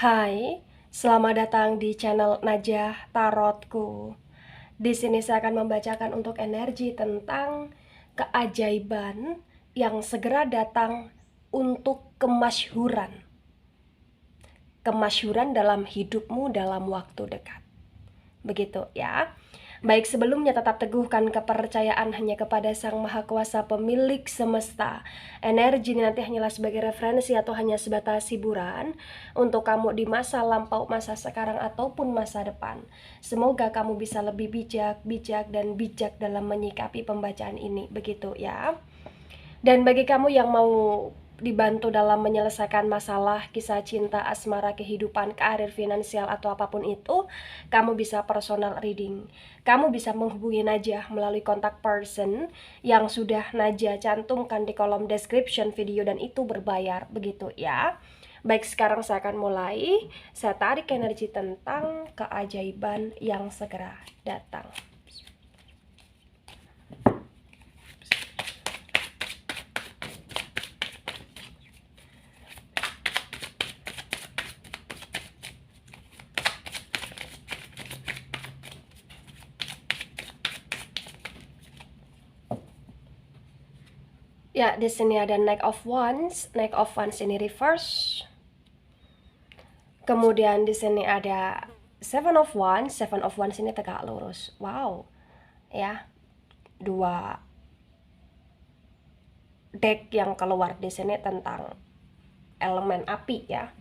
Hai, selamat datang di channel Najah Tarotku. Di sini saya akan membacakan untuk energi tentang keajaiban yang segera datang untuk kemasyhuran. Kemasyhuran dalam hidupmu dalam waktu dekat. Begitu ya. Baik, sebelumnya tetap teguhkan kepercayaan hanya kepada Sang Maha Kuasa pemilik semesta. Energi ini nanti hanyalah sebagai referensi atau hanya sebatas hiburan untuk kamu di masa lampau, masa sekarang, ataupun masa depan. Semoga kamu bisa lebih bijak dalam menyikapi pembacaan ini. Begitu ya. Dan bagi kamu yang mau dibantu dalam menyelesaikan masalah, kisah cinta, asmara, kehidupan, karir, finansial, atau apapun itu, kamu bisa personal reading. Kamu bisa menghubungi Najah melalui kontak person yang sudah Najah cantumkan di kolom description video, dan itu berbayar, begitu ya. Baik, sekarang saya akan mulai. Saya tarik energi tentang keajaiban yang segera datang. Ya, di sini ada Knight of Wands. Knight of Wands ini reverse. Kemudian di sini ada Seven of Wands. Seven of Wands ini tegak lurus. Wow. Ya. Dua deck yang keluar di sini tentang elemen api ya.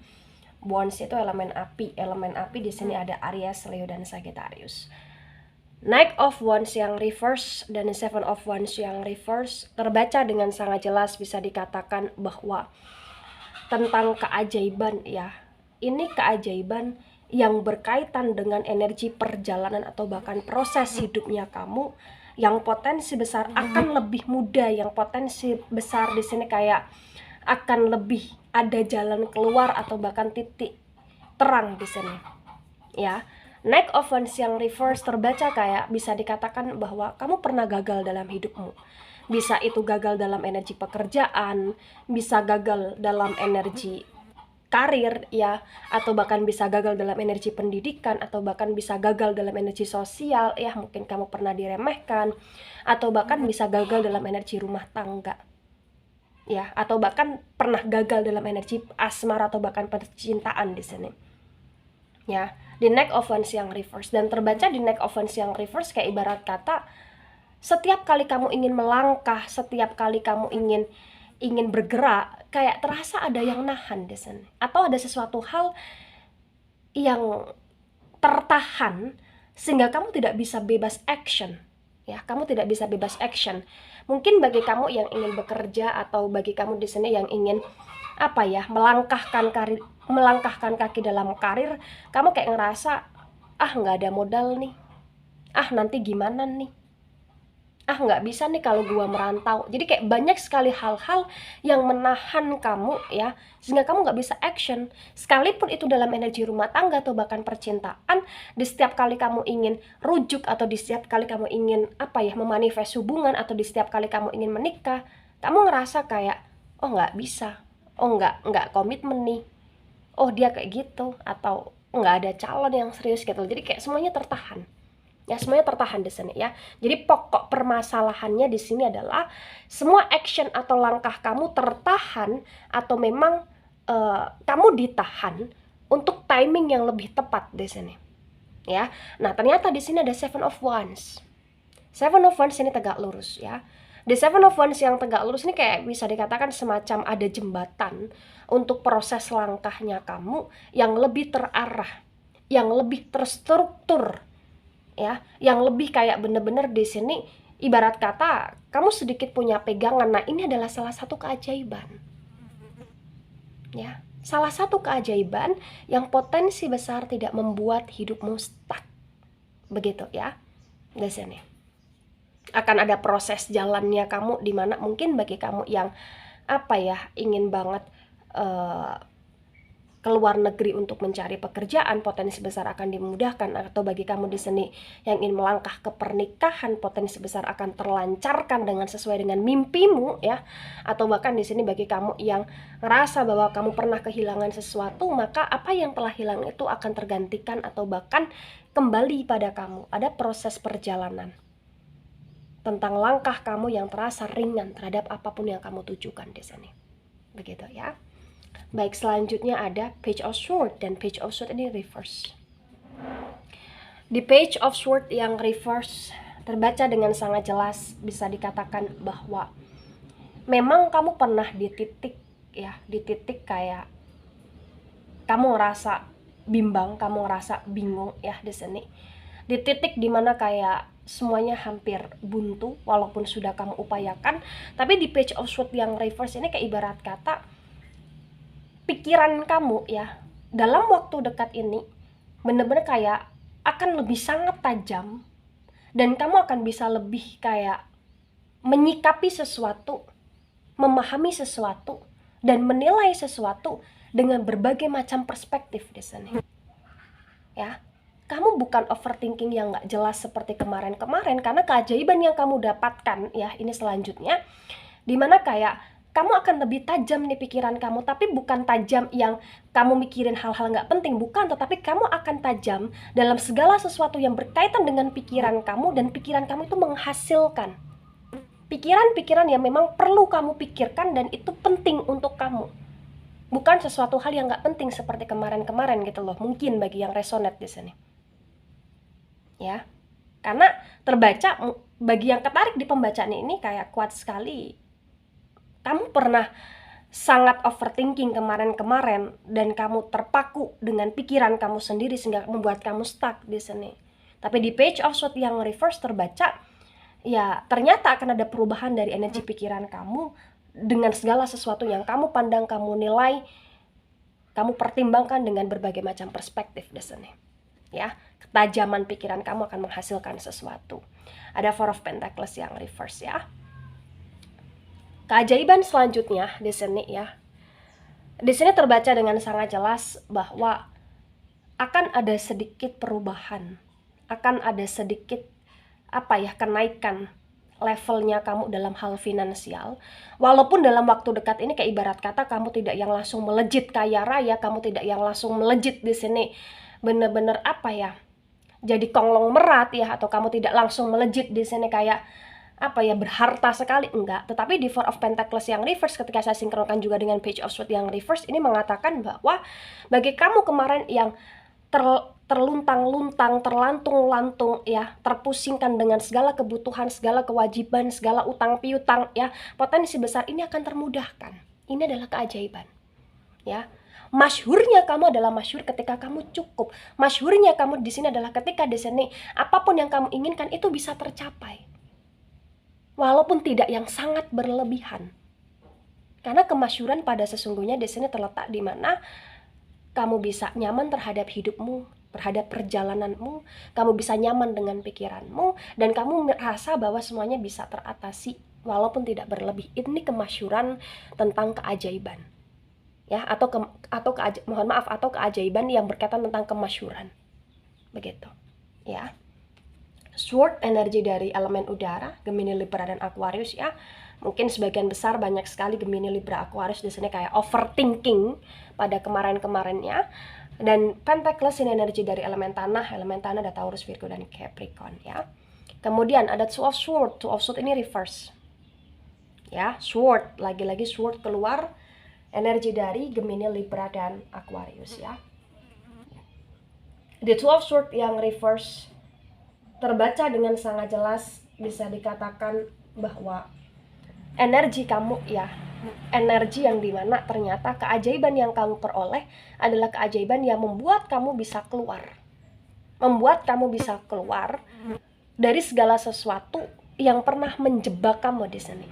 Wands itu elemen api. Elemen api di sini ada Aries, Leo, dan Sagittarius. Knight of Wands yang reverse dan Seven of Wands yang reverse terbaca dengan sangat jelas, bisa dikatakan bahwa tentang keajaiban ya. Ini keajaiban yang berkaitan dengan energi perjalanan atau bahkan proses hidupnya kamu yang potensi besar akan lebih mudah, yang potensi besar di sini kayak akan lebih ada jalan keluar atau bahkan titik terang di sini. Ya. Knight of Wands yang reverse terbaca kayak bisa dikatakan bahwa kamu pernah gagal dalam hidupmu. Bisa itu gagal dalam energi pekerjaan, bisa gagal dalam energi karir ya, atau bahkan bisa gagal dalam energi pendidikan, atau bahkan bisa gagal dalam energi sosial ya, mungkin kamu pernah diremehkan, atau bahkan bisa gagal dalam energi rumah tangga ya, atau bahkan pernah gagal dalam energi asmara atau bahkan percintaan di sini ya. Di Knight of Wands yang reverse dan terbaca di Knight of Wands yang reverse kayak ibarat kata setiap kali kamu ingin melangkah, setiap kali kamu ingin bergerak, kayak terasa ada yang nahan di sini, atau ada sesuatu hal yang tertahan sehingga kamu tidak bisa bebas action ya. Kamu tidak bisa bebas action. Mungkin bagi kamu yang ingin bekerja, atau bagi kamu di sini yang ingin apa ya, melangkahkan kaki dalam karir, kamu kayak ngerasa nggak ada modal nih, nanti gimana nih, nggak bisa nih kalau gua merantau. Jadi kayak banyak sekali hal-hal yang menahan kamu ya, sehingga kamu nggak bisa action. Sekalipun itu dalam energi rumah tangga atau bahkan percintaan, di setiap kali kamu ingin rujuk, atau di setiap kali kamu ingin memanifest hubungan, atau di setiap kali kamu ingin menikah, kamu ngerasa kayak nggak bisa, nggak komitmen nih, dia kayak gitu, atau nggak ada calon yang serius gitu. Jadi kayak semuanya tertahan. Ya, semuanya tertahan di sini ya. Jadi pokok permasalahannya di sini adalah semua action atau langkah kamu tertahan, atau memang kamu ditahan untuk timing yang lebih tepat di sini. Ya. Nah, ternyata di sini ada Seven of Wands. Seven of Wands ini tegak lurus ya. The Seven of Wands yang tegak lurus ini kayak bisa dikatakan semacam ada jembatan untuk proses langkahnya kamu yang lebih terarah, yang lebih terstruktur ya, yang lebih kayak bener-bener di sini ibarat kata kamu sedikit punya pegangan. Nah, ini adalah salah satu keajaiban ya, salah satu keajaiban yang potensi besar tidak membuat hidupmu stuck, begitu ya. Di sini akan ada proses jalannya kamu, dimana mungkin bagi kamu yang ingin banget ke luar negeri untuk mencari pekerjaan, potensi besar akan dimudahkan. Atau bagi kamu di sini yang ingin melangkah ke pernikahan, potensi besar akan terlancarkan dengan sesuai dengan mimpimu ya. Atau bahkan di sini bagi kamu yang ngerasa bahwa kamu pernah kehilangan sesuatu, maka apa yang telah hilang itu akan tergantikan atau bahkan kembali pada kamu. Ada proses perjalanan tentang langkah kamu yang terasa ringan terhadap apapun yang kamu tujukan di sini. Begitu ya. Baik, selanjutnya ada Page of Swords, dan Page of Swords ini reverse. Di Page of Swords yang reverse terbaca dengan sangat jelas, bisa dikatakan bahwa memang kamu pernah di titik ya, di titik kayak kamu ngerasa bimbang, kamu ngerasa bingung ya di sini. Di titik dimana kayak semuanya hampir buntu walaupun sudah kamu upayakan. Tapi di Page of Swords yang reverse ini kayak ibarat kata pikiran kamu ya dalam waktu dekat ini bener-bener kayak akan lebih sangat tajam, dan kamu akan bisa lebih kayak menyikapi sesuatu, memahami sesuatu, dan menilai sesuatu dengan berbagai macam perspektif di sini. Ya, kamu bukan overthinking yang nggak jelas seperti kemarin-kemarin, karena keajaiban yang kamu dapatkan ya ini selanjutnya, dimana kayak kamu akan lebih tajam nih pikiran kamu, tapi bukan tajam yang kamu mikirin hal-hal nggak penting, bukan, tetapi kamu akan tajam dalam segala sesuatu yang berkaitan dengan pikiran kamu, dan pikiran kamu itu menghasilkan pikiran-pikiran yang memang perlu kamu pikirkan dan itu penting untuk kamu. Bukan sesuatu hal yang nggak penting seperti kemarin-kemarin gitu loh, mungkin bagi yang resonate di sini. Ya, karena terbaca, bagi yang tertarik di pembacaan ini kayak kuat sekali. Kamu pernah sangat overthinking kemarin-kemarin dan kamu terpaku dengan pikiran kamu sendiri sehingga membuat kamu stuck di sini. Tapi di Page of Swords yang reverse terbaca, ya ternyata akan ada perubahan dari energi pikiran kamu dengan segala sesuatu yang kamu pandang, kamu nilai, kamu pertimbangkan dengan berbagai macam perspektif di sini. Ya, ketajaman pikiran kamu akan menghasilkan sesuatu. Ada Four of Pentacles yang reverse ya. Keajaiban selanjutnya di sini ya. Di sini terbaca dengan sangat jelas bahwa akan ada sedikit perubahan, akan ada sedikit kenaikan levelnya kamu dalam hal finansial. Walaupun dalam waktu dekat ini kayak ibarat kata kamu tidak yang langsung melejit kaya raya, kamu tidak yang langsung melejit di sini bener-bener jadi konglomerat ya, atau kamu tidak langsung melejit di sini kayak berharta sekali, enggak. Tetapi di Four of Pentacles yang reverse ketika saya sinkronkan juga dengan Page of Swords yang reverse ini mengatakan bahwa bagi kamu kemarin yang terluntang-luntang, terlantung-lantung ya, terpusingkan dengan segala kebutuhan, segala kewajiban, segala utang piutang ya, potensi besar ini akan termudahkan. Ini adalah keajaiban. Ya. Masyhurnya kamu adalah masyhur ketika kamu cukup. Masyhurnya kamu di sini adalah ketika di sini apapun yang kamu inginkan itu bisa tercapai. Walaupun tidak yang sangat berlebihan. Karena kemasyhuran pada sesungguhnya di sini terletak di mana kamu bisa nyaman terhadap hidupmu, terhadap perjalananmu, kamu bisa nyaman dengan pikiranmu, dan kamu merasa bahwa semuanya bisa teratasi walaupun tidak berlebih. Ini kemasyhuran tentang keajaiban. Ya, atau keajaiban yang berkaitan tentang kemasyhuran. Begitu. Ya. Sword energi dari elemen udara, Gemini, Libra, dan Aquarius ya. Mungkin sebagian besar banyak sekali Gemini, Libra, Aquarius di sini kayak overthinking pada kemarin-kemarinnya. Dan Pentacles ini energi dari elemen tanah ada Taurus, Virgo, dan Capricorn ya. Kemudian ada Two of Swords ini reverse. Ya, Sword, lagi-lagi Sword keluar, energi dari Gemini, Libra, dan Aquarius ya. The Two of Swords yang reverse terbaca dengan sangat jelas, bisa dikatakan bahwa energi kamu ya, energi yang dimana ternyata keajaiban yang kamu peroleh adalah keajaiban yang membuat kamu bisa keluar, dari segala sesuatu yang pernah menjebak kamu di sini.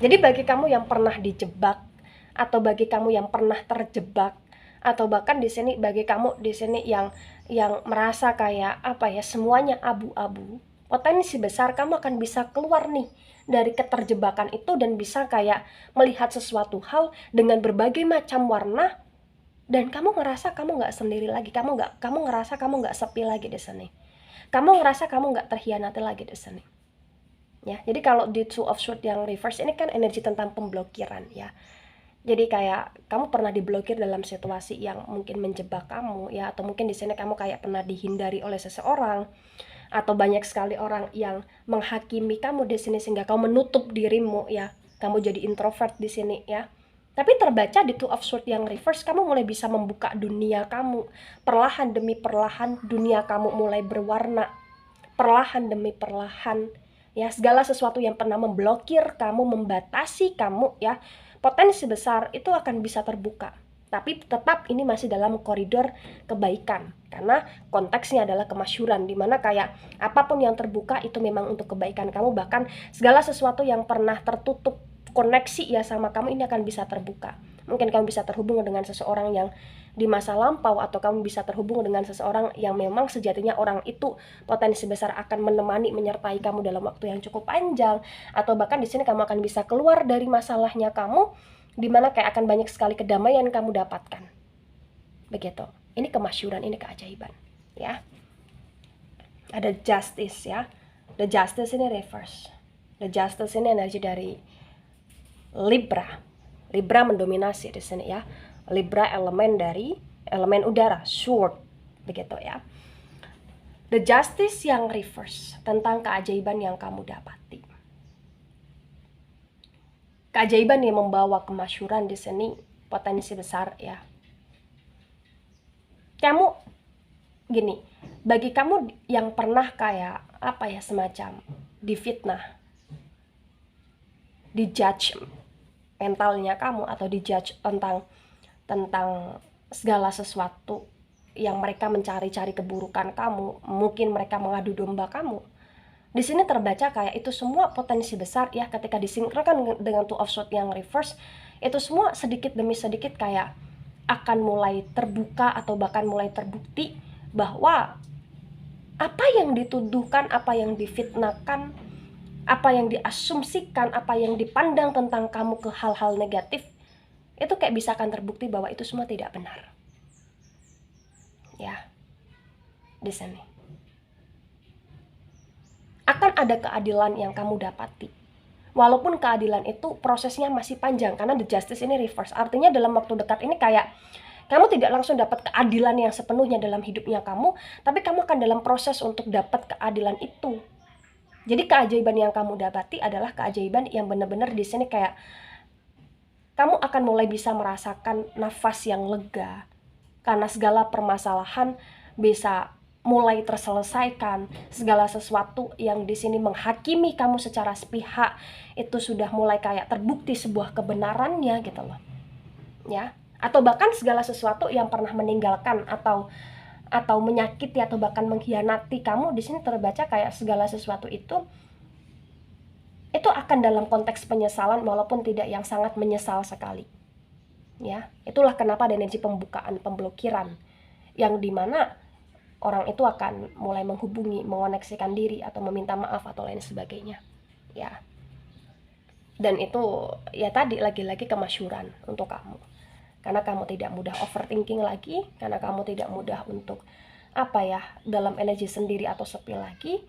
Jadi bagi kamu yang pernah dijebak, atau bagi kamu yang pernah terjebak, atau bahkan di sini bagi kamu di sini yang merasa kayak semuanya abu-abu, potensi besar kamu akan bisa keluar nih dari keterjebakan itu dan bisa kayak melihat sesuatu hal dengan berbagai macam warna Dan kamu ngerasa kamu nggak sendiri lagi, kamu ngerasa kamu nggak sepi lagi di sini. Kamu ngerasa kamu nggak terhianati lagi di sini. Ya, jadi kalau di Two of Swords yang reverse ini kan energi tentang pemblokiran ya. Jadi kayak kamu pernah diblokir dalam situasi yang mungkin menjebak kamu ya, atau mungkin di sini kamu kayak pernah dihindari oleh seseorang, atau banyak sekali orang yang menghakimi kamu di sini sehingga kamu menutup dirimu ya. Kamu jadi introvert di sini ya. Tapi terbaca di Two of Swords yang reverse, kamu mulai bisa membuka dunia kamu. Perlahan demi perlahan dunia kamu mulai berwarna. Perlahan demi perlahan ya, segala sesuatu yang pernah memblokir kamu, membatasi kamu ya, potensi besar itu akan bisa terbuka. Tapi tetap ini masih dalam koridor kebaikan, karena konteksnya adalah kemasyhuran, dimana kayak apapun yang terbuka itu memang untuk kebaikan kamu. Bahkan segala sesuatu yang pernah tertutup koneksi ya sama kamu, ini akan bisa terbuka. Mungkin kamu bisa terhubung dengan seseorang yang di masa lampau, atau kamu bisa terhubung dengan seseorang yang memang sejatinya orang itu potensi besar akan menemani, menyertai kamu dalam waktu yang cukup panjang. Atau bahkan di sini kamu akan bisa keluar dari masalahnya kamu, dimana kayak akan banyak sekali kedamaian kamu dapatkan. Begitu. Ini kemasyhuran, ini keajaiban ya. Ada justice ya. The justice ini reverse. The justice ini energi dari Libra. Libra mendominasi di sini ya. Libra elemen dari elemen udara, sword, begitu ya. The justice yang reverse tentang keajaiban yang kamu dapati. Keajaiban yang membawa kemasyhuran di sini potensi besar ya. Kamu gini, bagi kamu yang pernah kayak apa ya, semacam difitnah, dijudge mentalnya kamu, atau dijudge tentang segala sesuatu yang mereka mencari-cari keburukan kamu, mungkin mereka mengadu domba kamu. Di sini terbaca kayak itu semua potensi besar ya, ketika disinkronkan dengan Two of Swords yang reverse, itu semua sedikit demi sedikit kayak akan mulai terbuka, atau bahkan mulai terbukti bahwa apa yang dituduhkan, apa yang difitnahkan, apa yang diasumsikan, apa yang dipandang tentang kamu ke hal-hal negatif, itu kayak bisa akan terbukti bahwa itu semua tidak benar. Ya, di sini akan ada keadilan yang kamu dapati. Walaupun keadilan itu prosesnya masih panjang, karena the justice ini reverse. Artinya dalam waktu dekat ini kayak kamu tidak langsung dapat keadilan yang sepenuhnya dalam hidupnya kamu, tapi kamu akan dalam proses untuk dapat keadilan itu. Jadi keajaiban yang kamu dapati adalah keajaiban yang benar-benar di sini kayak kamu akan mulai bisa merasakan nafas yang lega, karena segala permasalahan bisa mulai terselesaikan. Segala sesuatu yang di sini menghakimi kamu secara sepihak itu sudah mulai kayak terbukti sebuah kebenarannya gitu loh. Ya, atau bahkan segala sesuatu yang pernah meninggalkan atau menyakiti atau bahkan mengkhianati kamu, di sini terbaca kayak segala sesuatu itu akan dalam konteks penyesalan, walaupun tidak yang sangat menyesal sekali. Ya, itulah kenapa ada energi pembukaan, pemblokiran, yang dimana orang itu akan mulai menghubungi, mengoneksikan diri, atau meminta maaf atau lain sebagainya. Ya, dan itu ya tadi lagi-lagi kemasyhuran untuk kamu, karena kamu tidak mudah overthinking lagi, karena kamu tidak mudah untuk apa ya, dalam energi sendiri atau sepi lagi,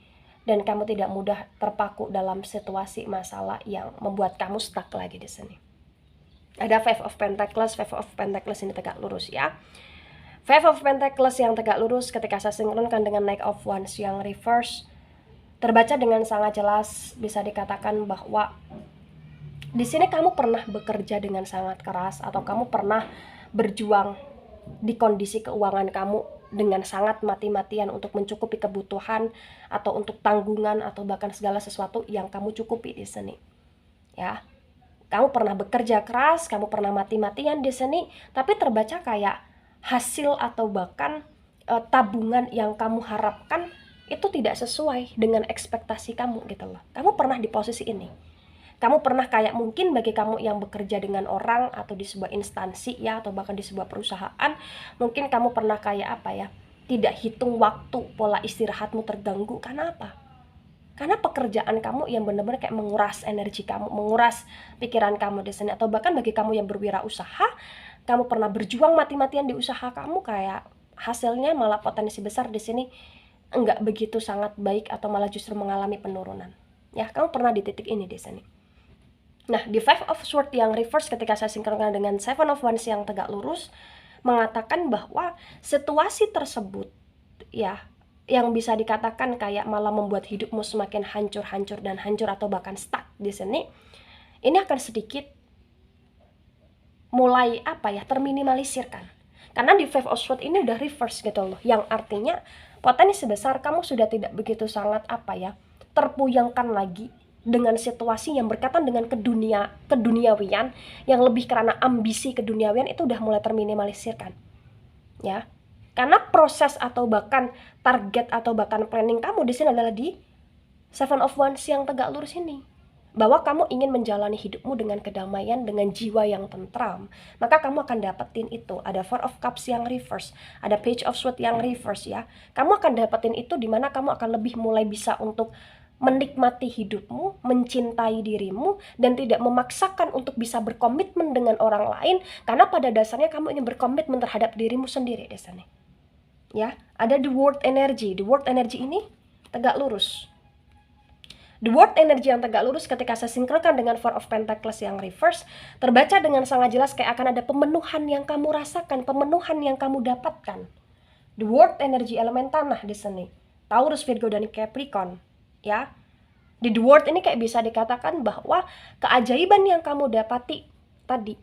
dan kamu tidak mudah terpaku dalam situasi masalah yang membuat kamu stuck lagi di sini. Ada Five of Pentacles. Five of Pentacles ini tegak lurus ya. Five of Pentacles yang tegak lurus ketika saya sinkronkan dengan Knight of Wands yang reverse, terbaca dengan sangat jelas, bisa dikatakan bahwa di sini kamu pernah bekerja dengan sangat keras, atau kamu pernah berjuang di kondisi keuangan kamu dengan sangat mati-matian untuk mencukupi kebutuhan, atau untuk tanggungan, atau bahkan segala sesuatu yang kamu cukupi di sini. Ya, kamu pernah bekerja keras, kamu pernah mati-matian di sini, tapi terbaca kayak hasil atau bahkan tabungan yang kamu harapkan itu tidak sesuai dengan ekspektasi kamu gitu loh. Kamu pernah di posisi ini. Kamu pernah kayak mungkin bagi kamu yang bekerja dengan orang atau di sebuah instansi ya, atau bahkan di sebuah perusahaan, mungkin kamu pernah kayak apa ya, tidak hitung waktu, pola istirahatmu terganggu. Karena apa? Karena pekerjaan kamu yang benar-benar kayak menguras energi kamu, menguras pikiran kamu di sini. Atau bahkan bagi kamu yang berwirausaha, kamu pernah berjuang mati-matian di usaha kamu, kayak hasilnya malah potensi besar di sini enggak begitu sangat baik atau malah justru mengalami penurunan. Ya, kamu pernah di titik ini di sini. Nah, di Five of Swords yang reverse ketika saya sinkronkan dengan Seven of Wands yang tegak lurus mengatakan bahwa situasi tersebut ya yang bisa dikatakan kayak malah membuat hidupmu semakin hancur dan hancur atau bahkan stuck di sini, ini akan sedikit mulai terminimalisirkan. Karena di Five of Swords ini udah reverse gitu loh, yang artinya potensi besar kamu sudah tidak begitu sangat terpuyangkan lagi dengan situasi yang berkaitan dengan keduniawian yang lebih karena ambisi keduniawian itu udah mulai terminimalisirkan. Ya. Karena proses atau bahkan target atau bahkan planning kamu di sini adalah di Seven of Wands yang tegak lurus ini. Bahwa kamu ingin menjalani hidupmu dengan kedamaian, dengan jiwa yang tentram, maka kamu akan dapetin itu. Ada Four of Cups yang reverse, ada Page of Swords yang reverse ya. Kamu akan dapetin itu dimana kamu akan lebih mulai bisa untuk menikmati hidupmu, mencintai dirimu, dan tidak memaksakan untuk bisa berkomitmen dengan orang lain, karena pada dasarnya kamu ingin berkomitmen terhadap dirimu sendiri di sana. Ya, ada the World Energy. The World Energy ini tegak lurus. The World Energy yang tegak lurus ketika saya sinkronkan dengan Four of Pentacles yang reverse, terbaca dengan sangat jelas kayak akan ada pemenuhan yang kamu rasakan, pemenuhan yang kamu dapatkan. The World Energy elemen tanah di sini. Taurus, Virgo, dan Capricorn. Ya, di The World ini kayak bisa dikatakan bahwa keajaiban yang kamu dapati tadi,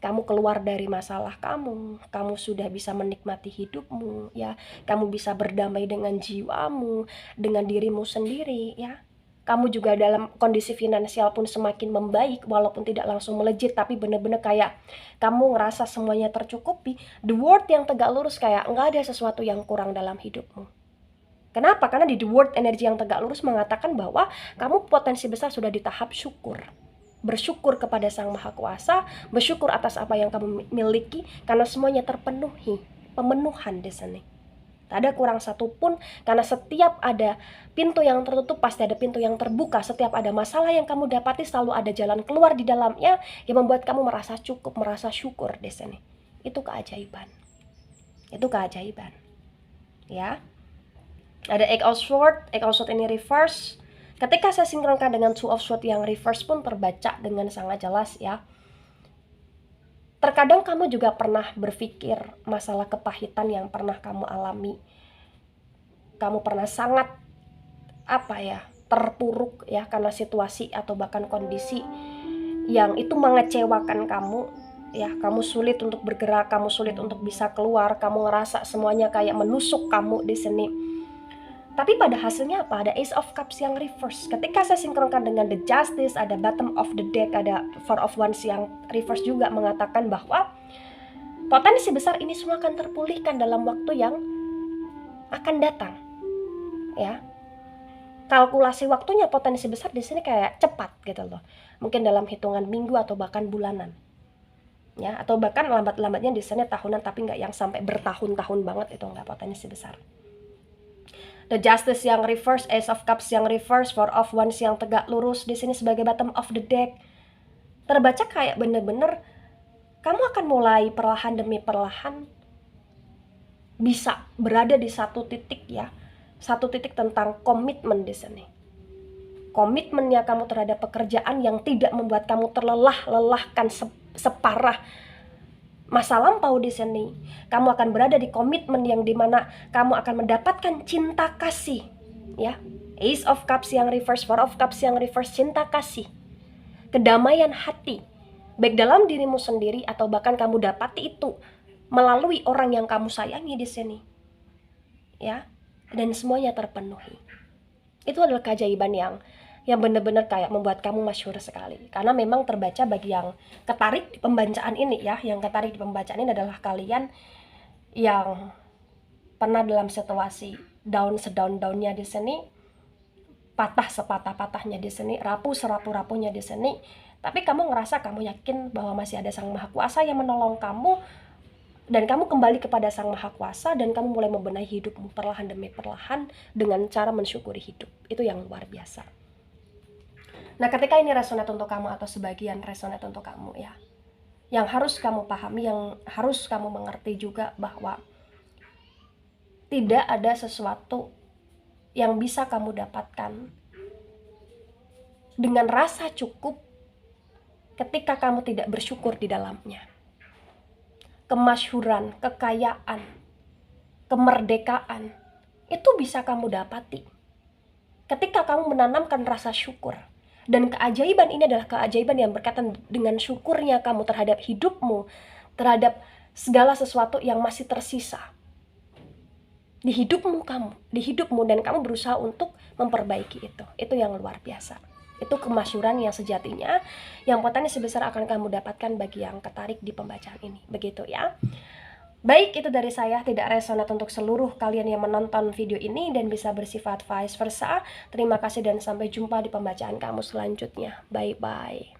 kamu keluar dari masalah kamu sudah bisa menikmati hidupmu, ya, kamu bisa berdamai dengan jiwamu, dengan dirimu sendiri, ya. Kamu juga dalam kondisi finansial pun semakin membaik, walaupun tidak langsung melejit, tapi bener-bener kayak kamu ngerasa semuanya tercukupi. The World yang tegak lurus kayak nggak ada sesuatu yang kurang dalam hidupmu. Kenapa? Karena di The World energi yang tegak lurus mengatakan bahwa kamu potensi besar sudah di tahap syukur. Bersyukur kepada Sang Maha Kuasa, bersyukur atas apa yang kamu miliki, karena semuanya terpenuhi. Pemenuhan di sini. Tak ada kurang satu pun, karena setiap ada pintu yang tertutup, pasti ada pintu yang terbuka. Setiap ada masalah yang kamu dapati, selalu ada jalan keluar di dalamnya, yang membuat kamu merasa cukup, merasa syukur di sini. Itu keajaiban. Itu keajaiban. Ya. Ada Eight of Swords ini reverse. Ketika saya sinkronkan dengan Two of Swords yang reverse pun terbaca dengan sangat jelas ya. Terkadang kamu juga pernah berpikir masalah kepahitan yang pernah kamu alami. Kamu pernah sangat terpuruk ya karena situasi atau bahkan kondisi yang itu mengecewakan kamu. Ya, kamu sulit untuk bergerak, kamu sulit untuk bisa keluar, kamu ngerasa semuanya kayak menusuk kamu di sini. Tapi pada hasilnya apa? Ada Ace of Cups yang reverse. Ketika saya sinkronkan dengan The Justice, ada Bottom of the Deck, ada Four of Wands yang reverse juga mengatakan bahwa potensi besar ini semua akan terpulihkan dalam waktu yang akan datang. Ya. Kalkulasi waktunya potensi besar di sini kayak cepat gitu loh. Mungkin dalam hitungan minggu atau bahkan bulanan. Ya, atau bahkan lambat-lambatnya di sini tahunan, tapi nggak yang sampai bertahun-tahun banget, itu nggak potensi besar. The Justice yang reverse, Ace of Cups yang reverse, Four of Wands yang tegak lurus di sini sebagai bottom of the deck. Terbaca kayak bener-bener kamu akan mulai perlahan demi perlahan bisa berada di satu titik ya. Satu titik tentang komitmen di sini. Komitmennya kamu terhadap pekerjaan yang tidak membuat kamu terlelahkan separah masa lampau di sini. Kamu akan berada di komitmen yang dimana kamu akan mendapatkan cinta kasih, ya. Ace of Cups yang reverse, Four of Cups yang reverse, cinta kasih, kedamaian hati, baik dalam dirimu sendiri atau bahkan kamu dapati itu melalui orang yang kamu sayangi di sini, ya. Dan semuanya terpenuhi. Itu adalah keajaiban yang benar-benar kayak membuat kamu masyhur sekali. Karena memang terbaca bagi yang ketarik di pembacaan ini ya, yang ketarik di pembacaan ini adalah kalian yang pernah dalam situasi down sedown-downnya di sini, patah sepatah-patahnya di sini, rapuh serapuh-rapuhnya di sini, tapi kamu ngerasa, kamu yakin bahwa masih ada Sang Maha Kuasa yang menolong kamu, dan kamu kembali kepada Sang Maha Kuasa, dan kamu mulai membenahi hidupmu perlahan demi perlahan dengan cara mensyukuri hidup. Itu yang luar biasa. Nah, ketika ini resonate untuk kamu atau sebagian resonate untuk kamu ya, Yang harus kamu pahami, yang harus kamu mengerti juga bahwa tidak ada sesuatu yang bisa kamu dapatkan dengan rasa cukup ketika kamu tidak bersyukur di dalamnya. Kemasyhuran, kekayaan, kemerdekaan, itu bisa kamu dapati ketika kamu menanamkan rasa syukur. Dan keajaiban ini adalah keajaiban yang berkaitan dengan syukurnya kamu terhadap hidupmu, terhadap segala sesuatu yang masih tersisa di hidupmu dan kamu berusaha untuk memperbaiki itu. Itu yang luar biasa. Itu kemasyhuran yang sejatinya, yang potensi besar akan kamu dapatkan bagi yang tertarik di pembacaan ini. Begitu ya. Baik, itu dari saya, tidak resonat untuk seluruh kalian yang menonton video ini dan bisa bersifat vice versa. Terima kasih dan sampai jumpa di pembacaan kamu selanjutnya. Bye-bye.